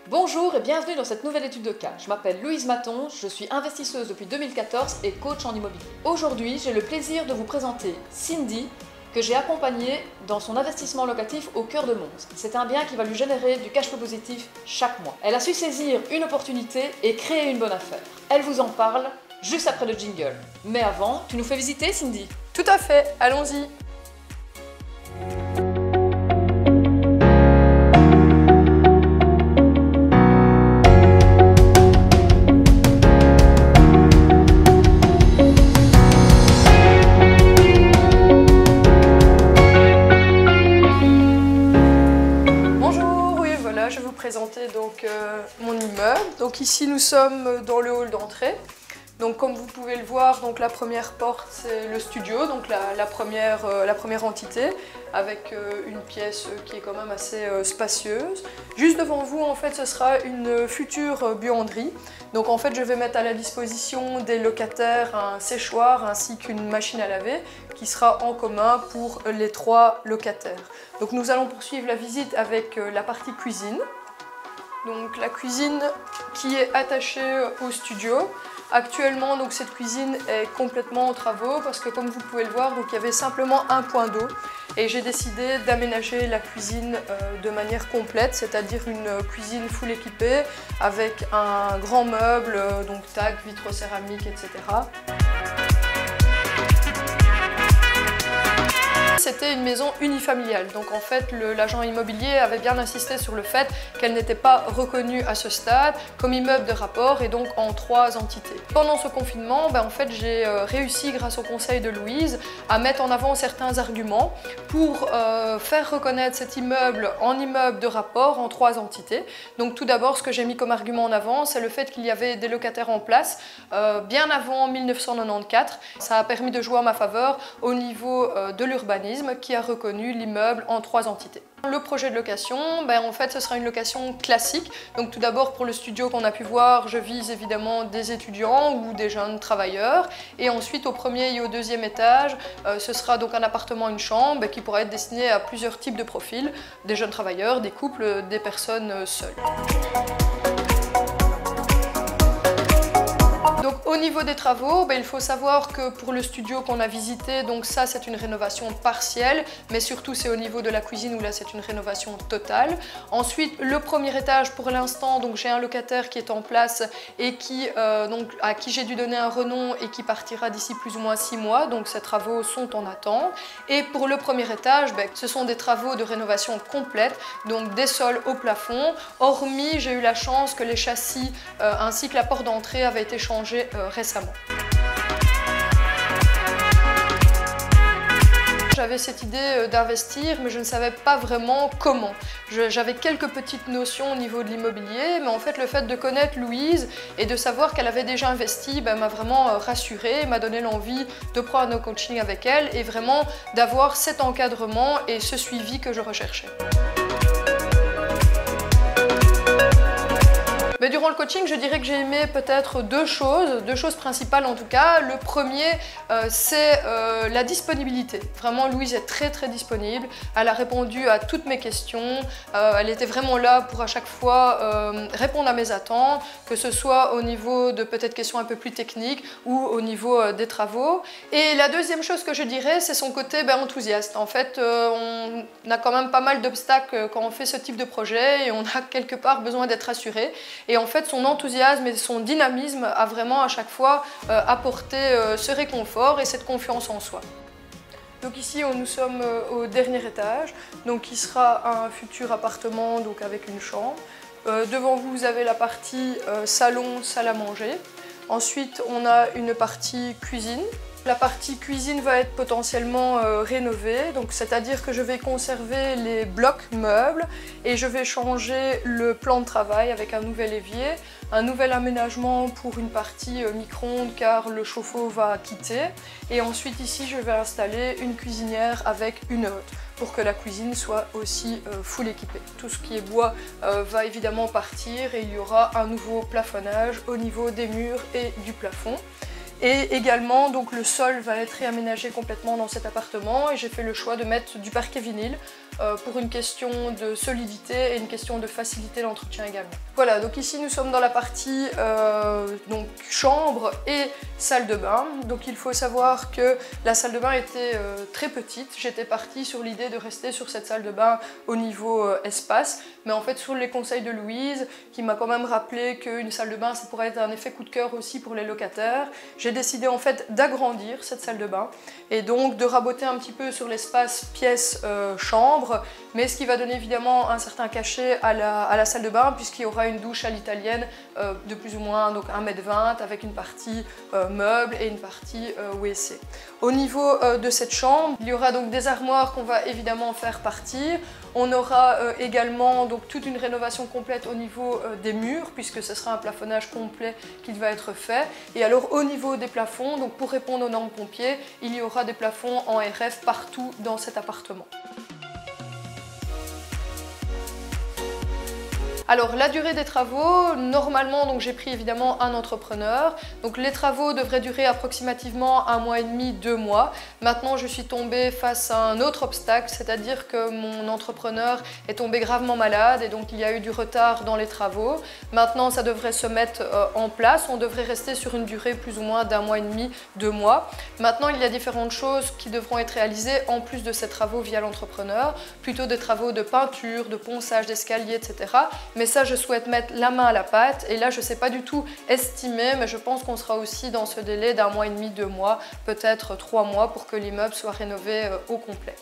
Bonjour et bienvenue dans cette nouvelle étude de cas. Je m'appelle Louise Maton, je suis investisseuse depuis 2014 et coach en immobilier. Aujourd'hui, j'ai le plaisir de vous présenter Cindy, que j'ai accompagnée dans son investissement locatif au cœur de Mons. C'est un bien qui va lui générer du cash flow positif chaque mois. Elle a su saisir une opportunité et créer une bonne affaire. Elle vous en parle juste après le jingle. Mais avant, tu nous fais visiter, Cindy? Tout à fait, allons-y. Je vais vous présenter donc mon immeuble. Donc ici nous sommes dans le hall d'entrée. Donc comme vous pouvez le voir, donc la première porte c'est le studio, donc la première entité avec une pièce qui est quand même assez spacieuse. Juste devant vous en fait ce sera une future buanderie. Donc en fait je vais mettre à la disposition des locataires un séchoir ainsi qu'une machine à laver qui sera en commun pour les 3 locataires. Donc nous allons poursuivre la visite avec la partie cuisine. Donc la cuisine qui est attachée au studio. Actuellement, donc, cette cuisine est complètement en travaux parce que comme vous pouvez le voir, donc, il y avait simplement un point d'eau et j'ai décidé d'aménager la cuisine de manière complète, c'est-à-dire une cuisine full équipée avec un grand meuble, donc tag, vitres céramiques, etc. C'était une maison unifamiliale, donc en fait l'agent immobilier avait bien insisté sur le fait qu'elle n'était pas reconnue à ce stade comme immeuble de rapport et donc en 3 entités. Pendant ce confinement, en fait, j'ai réussi grâce au conseil de Louise à mettre en avant certains arguments pour faire reconnaître cet immeuble en immeuble de rapport en 3 entités. Donc tout d'abord ce que j'ai mis comme argument en avant c'est le fait qu'il y avait des locataires en place bien avant 1994. Ça a permis de jouer en ma faveur au niveau de l'urbanisme qui a reconnu l'immeuble en 3 entités. Le projet de location, en fait ce sera une location classique. Donc tout d'abord pour le studio qu'on a pu voir, je vise évidemment des étudiants ou des jeunes travailleurs. Et ensuite au premier et au deuxième étage, ce sera donc un appartement, une chambre qui pourra être destiné à plusieurs types de profils. Des jeunes travailleurs, des couples, des personnes seules. Donc au niveau des travaux, il faut savoir que pour le studio qu'on a visité, donc ça c'est une rénovation partielle, mais surtout c'est au niveau de la cuisine où là c'est une rénovation totale. Ensuite le premier étage pour l'instant, donc j'ai un locataire qui est en place et qui, à qui j'ai dû donner un renom et qui partira d'ici plus ou moins 6 mois, donc ces travaux sont en attente. Et pour le premier étage, ce sont des travaux de rénovation complète, donc des sols au plafond, hormis j'ai eu la chance que les châssis ainsi que la porte d'entrée avaient été changés récemment. J'avais cette idée d'investir, mais je ne savais pas vraiment comment. J'avais quelques petites notions au niveau de l'immobilier, mais en fait le fait de connaître Louise et de savoir qu'elle avait déjà investi m'a vraiment rassurée, m'a donné l'envie de prendre un coaching avec elle et vraiment d'avoir cet encadrement et ce suivi que je recherchais. Mais durant le coaching, je dirais que j'ai aimé peut-être deux choses principales en tout cas. Le premier, c'est la disponibilité. Vraiment, Louise est très disponible. Elle a répondu à toutes mes questions. Elle était vraiment là pour à chaque fois répondre à mes attentes, que ce soit au niveau de peut-être questions un peu plus techniques ou au niveau des travaux. Et la deuxième chose que je dirais, c'est son côté enthousiaste. En fait, on a quand même pas mal d'obstacles quand on fait ce type de projet et on a quelque part besoin d'être rassuré. Et en fait, son enthousiasme et son dynamisme a vraiment à chaque fois apporté ce réconfort et cette confiance en soi. Donc ici, nous sommes au dernier étage, donc qui sera un futur appartement donc avec une chambre. Devant vous, vous avez la partie salon, salle à manger. Ensuite, on a une partie cuisine. La partie cuisine va être potentiellement rénovée, donc c'est-à-dire que je vais conserver les blocs meubles et je vais changer le plan de travail avec un nouvel évier, un nouvel aménagement pour une partie micro-ondes car le chauffe-eau va quitter. Et ensuite ici je vais installer une cuisinière avec une hotte pour que la cuisine soit aussi full équipée. Tout ce qui est bois va évidemment partir et il y aura un nouveau plafonnage au niveau des murs et du plafond. Et également, donc, le sol va être réaménagé complètement dans cet appartement et j'ai fait le choix de mettre du parquet vinyle pour une question de solidité et une question de facilité d'entretien également. Voilà, donc ici nous sommes dans la partie donc chambre et salle de bain. Donc il faut savoir que la salle de bain était très petite. J'étais partie sur l'idée de rester sur cette salle de bain au niveau espace, mais en fait sur les conseils de Louise, qui m'a quand même rappelé qu'une salle de bain ça pourrait être un effet coup de cœur aussi pour les locataires, j'ai décidé en fait d'agrandir cette salle de bain et donc de raboter un petit peu sur l'espace pièce chambre, mais ce qui va donner évidemment un certain cachet à la salle de bain puisqu'il y aura une douche à l'italienne de plus ou moins donc 1,20 m avec une partie meuble et une partie WC. Au niveau de cette chambre, il y aura donc des armoires qu'on va évidemment faire partir. On aura également donc toute une rénovation complète au niveau des murs puisque ce sera un plafonnage complet qui va être fait. Et alors au niveau des plafonds, donc pour répondre aux normes pompiers, il y aura des plafonds en RF partout dans cet appartement. Alors la durée des travaux, normalement donc j'ai pris évidemment un entrepreneur. Donc les travaux devraient durer approximativement 1 mois et demi, 2 mois. Maintenant je suis tombée face à un autre obstacle, c'est-à-dire que mon entrepreneur est tombé gravement malade et donc il y a eu du retard dans les travaux. Maintenant ça devrait se mettre en place, on devrait rester sur une durée plus ou moins d'1 mois et demi, 2 mois. Maintenant il y a différentes choses qui devront être réalisées en plus de ces travaux via l'entrepreneur, plutôt des travaux de peinture, de ponçage d'escalier, etc. Mais ça, je souhaite mettre la main à la pâte et là, je ne sais pas du tout estimer, mais je pense qu'on sera aussi dans ce délai d'1 mois et demi, 2 mois, peut-être 3 mois pour que l'immeuble soit rénové au complet.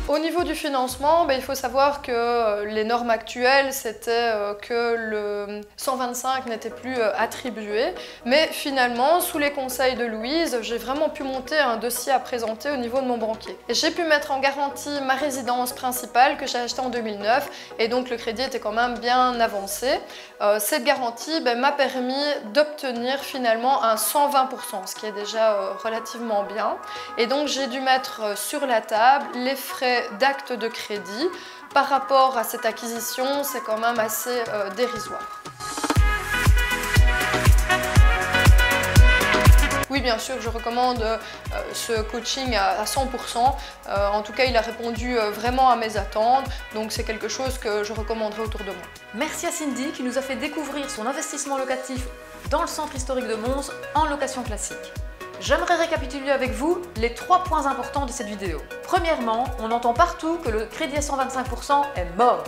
Au niveau du financement, il faut savoir que les normes actuelles, c'était que le 125 n'était plus attribué. Mais finalement, sous les conseils de Louise, j'ai vraiment pu monter un dossier à présenter au niveau de mon banquier. Et j'ai pu mettre en garantie ma résidence principale que j'ai achetée en 2009 et donc le crédit était quand même bien avancé. Cette garantie m'a permis d'obtenir finalement un 120%, ce qui est déjà relativement bien. Et donc j'ai dû mettre sur la table les frais d'acte de crédit. Par rapport à cette acquisition, c'est quand même assez dérisoire. Oui, bien sûr, je recommande ce coaching à 100%. En tout cas, il a répondu vraiment à mes attentes. Donc, c'est quelque chose que je recommanderais autour de moi. Merci à Cindy qui nous a fait découvrir son investissement locatif dans le centre historique de Mons en location classique. J'aimerais récapituler avec vous les 3 points importants de cette vidéo. Premièrement, on entend partout que le crédit à 125% est mort.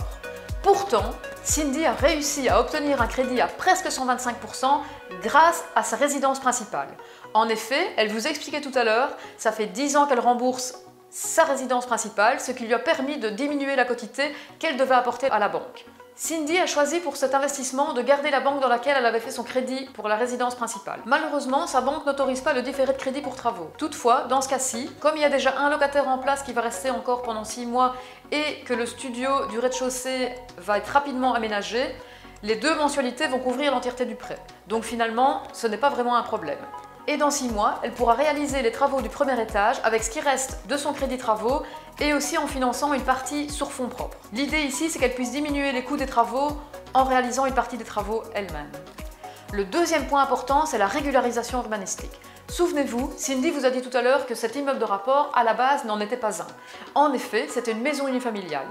Pourtant, Cindy a réussi à obtenir un crédit à presque 125% grâce à sa résidence principale. En effet, elle vous expliquait tout à l'heure, ça fait 10 ans qu'elle rembourse sa résidence principale, ce qui lui a permis de diminuer la quotité qu'elle devait apporter à la banque. Cindy a choisi pour cet investissement de garder la banque dans laquelle elle avait fait son crédit pour la résidence principale. Malheureusement, sa banque n'autorise pas le différé de crédit pour travaux. Toutefois, dans ce cas-ci, comme il y a déjà un locataire en place qui va rester encore pendant 6 mois et que le studio du rez-de-chaussée va être rapidement aménagé, les 2 mensualités vont couvrir l'entièreté du prêt. Donc finalement, ce n'est pas vraiment un problème. Et dans 6 mois, elle pourra réaliser les travaux du premier étage avec ce qui reste de son crédit travaux et aussi en finançant une partie sur fonds propres. L'idée ici, c'est qu'elle puisse diminuer les coûts des travaux en réalisant une partie des travaux elle-même. Le deuxième point important, c'est la régularisation urbanistique. Souvenez-vous, Cindy vous a dit tout à l'heure que cet immeuble de rapport, à la base, n'en était pas un. En effet, c'était une maison unifamiliale.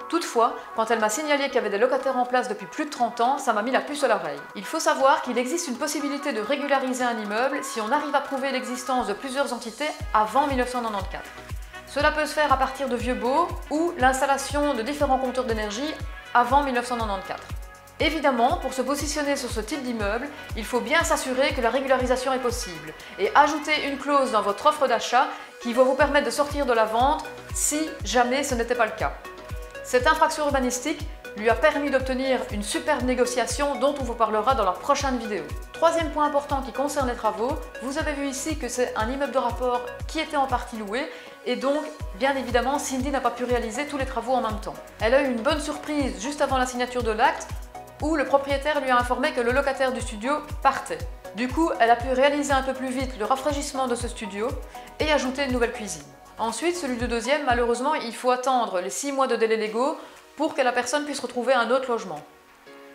Toutefois, quand elle m'a signalé qu'il y avait des locataires en place depuis plus de 30 ans, ça m'a mis la puce à l'oreille. Il faut savoir qu'il existe une possibilité de régulariser un immeuble si on arrive à prouver l'existence de plusieurs entités avant 1994. Cela peut se faire à partir de vieux baux ou l'installation de différents compteurs d'énergie avant 1994. Évidemment, pour se positionner sur ce type d'immeuble, il faut bien s'assurer que la régularisation est possible et ajouter une clause dans votre offre d'achat qui va vous permettre de sortir de la vente si jamais ce n'était pas le cas. Cette infraction urbanistique lui a permis d'obtenir une superbe négociation dont on vous parlera dans la prochaine vidéo. Troisième point important qui concerne les travaux, vous avez vu ici que c'est un immeuble de rapport qui était en partie loué et donc, bien évidemment, Cindy n'a pas pu réaliser tous les travaux en même temps. Elle a eu une bonne surprise juste avant la signature de l'acte où le propriétaire lui a informé que le locataire du studio partait. Du coup, elle a pu réaliser un peu plus vite le rafraîchissement de ce studio et ajouter une nouvelle cuisine. Ensuite, celui de deuxième, malheureusement, il faut attendre les 6 mois de délai légaux pour que la personne puisse retrouver un autre logement.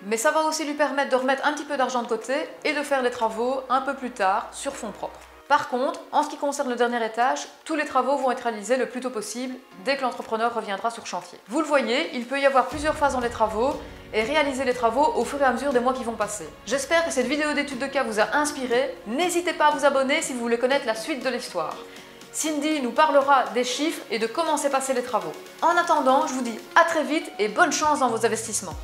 mais ça va aussi lui permettre de remettre un petit peu d'argent de côté et de faire les travaux un peu plus tard sur fonds propres. Par contre, en ce qui concerne le dernier étage, tous les travaux vont être réalisés le plus tôt possible dès que l'entrepreneur reviendra sur chantier. Vous le voyez, il peut y avoir plusieurs phases dans les travaux et réaliser les travaux au fur et à mesure des mois qui vont passer. J'espère que cette vidéo d'étude de cas vous a inspiré. N'hésitez pas à vous abonner si vous voulez connaître la suite de l'histoire. Cindy nous parlera des chiffres et de comment s'est passé les travaux. En attendant, je vous dis à très vite et bonne chance dans vos investissements.